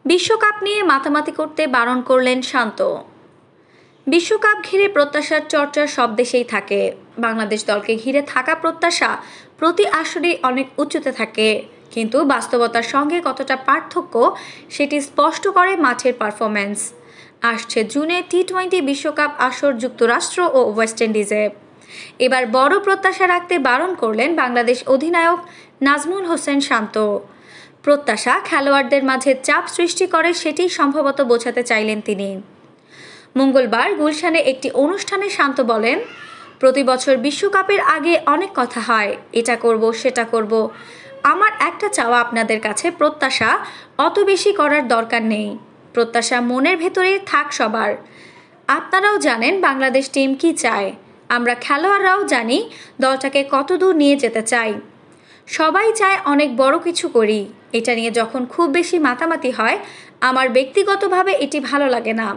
বিশ্বকাপ নিয়ে মাতামাতি করতে বারণ করলেন শান্ত। বিশ্বকাপ ঘিরে প্রত্যাশার চর্চা সব দেশেই থাকে। বাংলাদেশ দলকে ঘিরে থাকা প্রত্যাশা প্রতি আসরেই অনেক উচ্চতে থাকে, কিন্তু বাস্তবতার সঙ্গে কতটা পার্থক্য সেটি স্পষ্ট করে মাঠের পারফরম্যান্স। আসছে জুনে টি-20 বিশ্বকাপ আসর যুক্তরাষ্ট্র ও ওয়েস্ট ইন্ডিজে। এবার বড় প্রত্যাশা রাখতে বারণ করলেন বাংলাদেশ অধিনায়ক নাজমুল হোসেন শান্ত। প্রত্যাশা খেলোয়াড়দের মাঝে চাপ সৃষ্টি করে, সেটি সম্ভবত বোঝাতে চাইলেন তিনি। মঙ্গলবার গুলশানে একটি অনুষ্ঠানে শান্ত বলেন, প্রতি বছর বিশ্বকাপের আগে অনেক কথা হয়, এটা করব সেটা করব। আমার একটা চাওয়া আপনাদের কাছে, প্রত্যাশা অত বেশি করার দরকার নেই। প্রত্যাশা মনের ভেতরে থাক সবার। আপনারাও জানেন বাংলাদেশ টিম কি চায়, আমরা খেলোয়াড়রাও জানি দলটাকে কতদূর নিয়ে যেতে চাই। সবাই চায় অনেক বড় কিছু করি। এটা নিয়ে যখন খুব বেশি মাতামাতি হয়, আমার ব্যক্তিগতভাবে এটি ভালো লাগে না।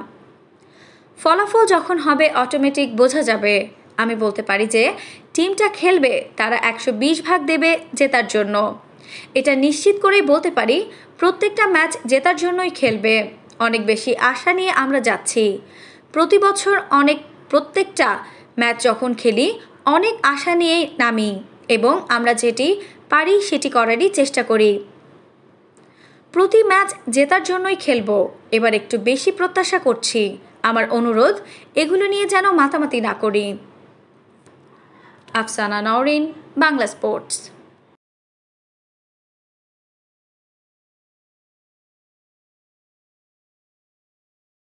ফলাফল যখন হবে অটোমেটিক বোঝা যাবে। আমি বলতে পারি যে টিমটা খেলবে, তারা 120 ভাগ দেবে জেতার জন্য। এটা নিশ্চিত করেই বলতে পারি, প্রত্যেকটা ম্যাচ জেতার জন্যই খেলবে। অনেক বেশি আশা নিয়ে আমরা যাচ্ছি। প্রতি বছর প্রত্যেকটা ম্যাচ যখন খেলি অনেক আশা নিয়েই নামি, এবং আমরা যেটি পারি সেটি করারই চেষ্টা করি। প্রতি ম্যাচ জেতার জন্যই খেলবো। এবার একটু বেশি প্রত্যাশা করছি। আমার অনুরোধ, এগুলো নিয়ে যেন মাতামাতি না করি। আফসানা নওরিন, বাংলা স্পোর্টস।